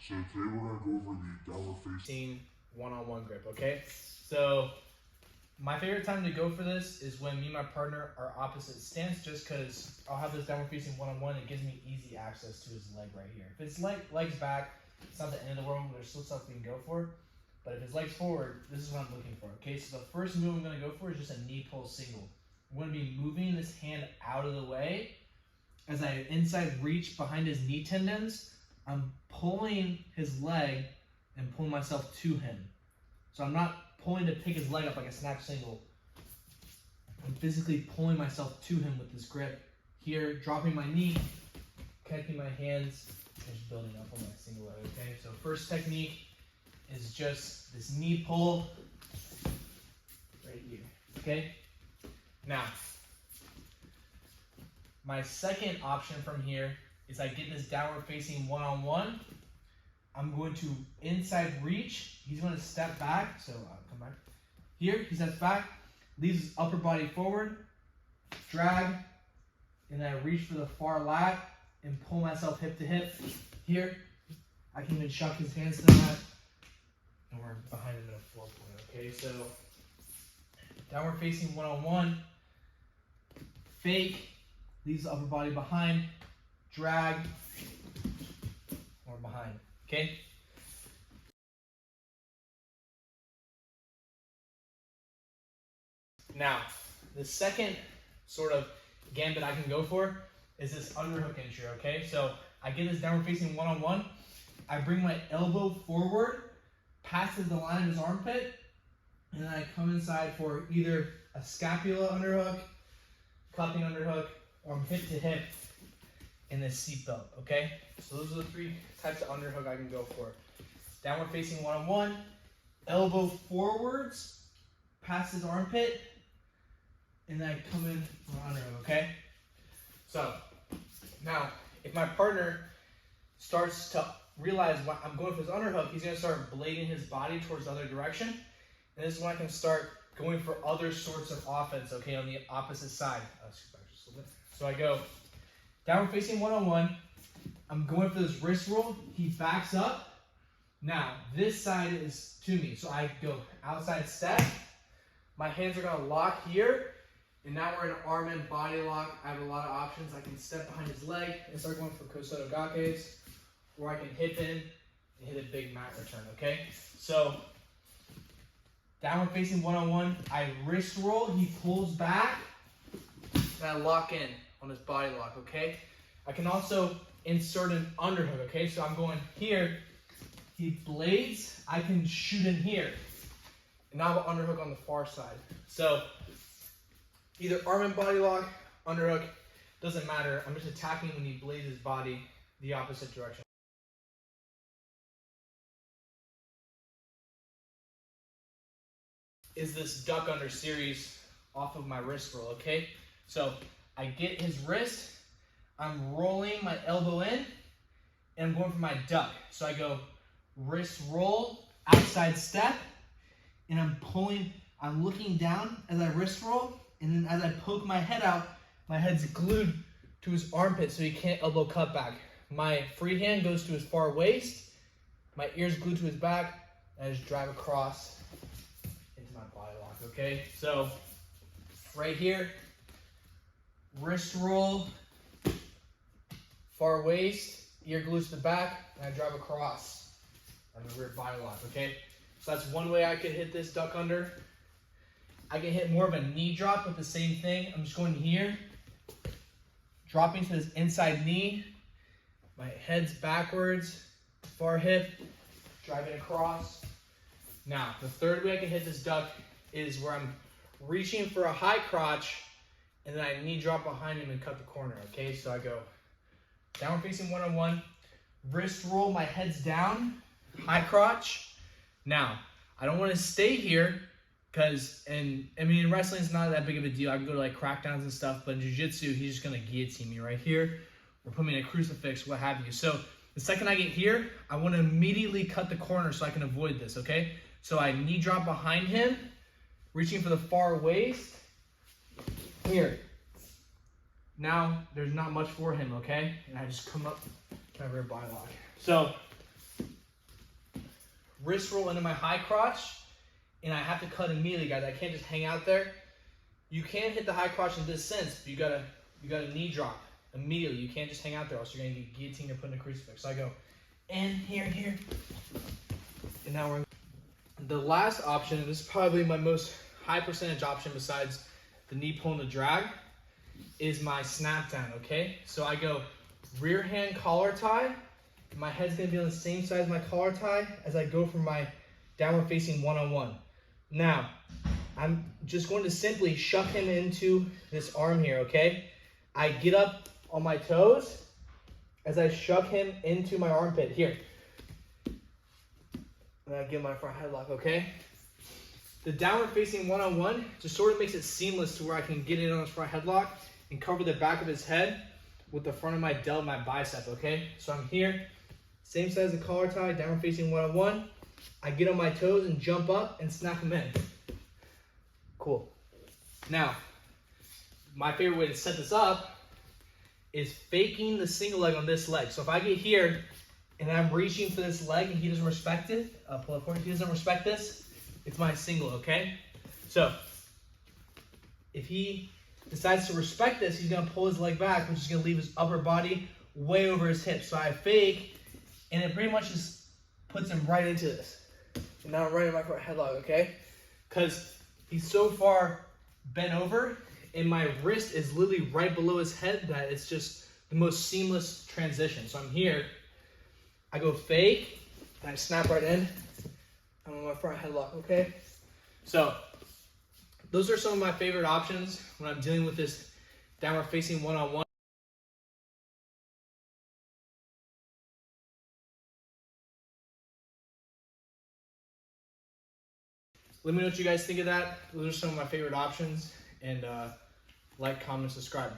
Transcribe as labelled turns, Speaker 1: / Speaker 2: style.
Speaker 1: So today we're gonna go over the downward facing
Speaker 2: one-on-one grip, okay? So my favorite time to go for this is when me and my partner are opposite stance, just because I'll have this downward facing one-on-one. It gives me easy access to his leg right here. If it's legs back, it's not the end of the world. There's still stuff we can go for. But if his legs forward, this is what I'm looking for, okay? So the first move I'm gonna go for is just a knee pull single. I'm gonna be moving this hand out of the way. As I inside reach behind his knee tendons, I'm pulling his leg and pulling myself to him. So I'm not pulling to pick his leg up like a snatch single. I'm physically pulling myself to him with this grip. Here, dropping my knee, catching my hands, and just building up on my single leg, okay? So first technique is just this knee pull right here, okay? Now, my second option from here is I get this downward facing one-on-one. I'm going to inside reach. He's going to step back. So come back. Here, he steps back, leaves his upper body forward, drag, and then I reach for the far lat and pull myself hip to hip. Here, I can even chuck his hands to the mat, and we're behind him in a 4-point, okay? So downward facing one-on-one, fake, leaves the upper body behind, drag, or behind, okay? Now, the second sort of gambit I can go for is this underhook entry, okay? So I get this downward facing one-on-one, I bring my elbow forward, passes the line of his armpit, and then I come inside for either a scapula underhook, cupping underhook, or I'm hip to hip in this seatbelt, okay? So those are the three types of underhook I can go for. Downward facing one-on-one, elbow forwards, past his armpit, and then I come in for underhook, okay? So now, if my partner starts to realize what I'm going for his underhook, he's gonna start blading his body towards the other direction. And this is when I can start going for other sorts of offense, okay, on the opposite side. So I go downward facing one-on-one. I'm going for this wrist roll. He backs up. Now, this side is to me. So I go outside step. My hands are going to lock here. And now we're in an arm and body lock. I have a lot of options. I can step behind his leg and start going for Kosoto Gakes. Or I can hip in and hit a big mat return, okay? So, downward facing one-on-one. I wrist roll. He pulls back. And I lock in on his body lock, okay? I can also insert an underhook, okay? So I'm going here, he blades, I can shoot in here. And now I have an underhook on the far side. So either arm and body lock, underhook, doesn't matter. I'm just attacking when he blades his body the opposite direction. Is this duck under series off of my wrist roll, okay? So I get his wrist, I'm rolling my elbow in, and I'm going for my duck. So I go wrist roll, outside step, and I'm pulling, I'm looking down as I wrist roll, and then as I poke my head out, my head's glued to his armpit so he can't elbow cut back. My free hand goes to his far waist, my ear's glued to his back, and I just drive across into my body lock, okay? So right here, wrist roll, far waist, ear glues to the back, and I drive across on the rear body lock, okay? So that's one way I could hit this duck under. I can hit more of a knee drop with the same thing. I'm just going here, dropping to this inside knee, my head's backwards, far hip, driving across. Now, the third way I can hit this duck is where I'm reaching for a high crotch, and then I knee drop behind him and cut the corner, okay? So I go downward facing one-on-one, wrist roll, my head's down, high crotch. Now, I don't want to stay here because, in wrestling it's not that big of a deal. I can go to like crackdowns and stuff, but in jiu-jitsu, he's just going to guillotine me right here or put me in a crucifix, what have you. So the second I get here, I want to immediately cut the corner so I can avoid this, okay? So I knee drop behind him, reaching for the far waist. Here. Now, there's not much for him, okay? And I just come up to my rear body lock. So, wrist roll into my high crotch, and I have to cut immediately, guys. I can't just hang out there. You can hit the high crotch in this sense, but you gotta knee drop immediately. You can't just hang out there, else you're gonna get guillotine or put in a crucifix. So I go in here, and now we're the last option, and this is probably my most high percentage option besides the knee pull and the drag, is my snap down, okay? So I go rear hand collar tie. My head's gonna be on the same side as my collar tie as I go for my downward facing one-on-one. Now, I'm just going to simply shuck him into this arm here, okay? I get up on my toes as I shuck him into my armpit here. And I give my front headlock, okay? The downward facing one-on-one just sort of makes it seamless to where I can get in on his front headlock and cover the back of his head with the front of my delt, my bicep, okay? So I'm here, same side as the collar tie, downward facing one-on-one. I get on my toes and jump up and snap him in. Cool. Now, my favorite way to set this up is faking the single leg on this leg. So if I get here and I'm reaching for this leg and he doesn't respect it, pull up for it. If he doesn't respect this, it's my single, okay? So if he decides to respect this, he's gonna pull his leg back, which is gonna leave his upper body way over his hips. So I fake, and it pretty much just puts him right into this. And now I'm right in my front headlock, okay? Because he's so far bent over, and my wrist is literally right below his head that it's just the most seamless transition. So I'm here, I go fake, and I snap right in. I'm on my front headlock, okay? So those are some of my favorite options when I'm dealing with this downward facing one-on-one. Let me know what you guys think of that. Those are some of my favorite options. And like, comment, subscribe.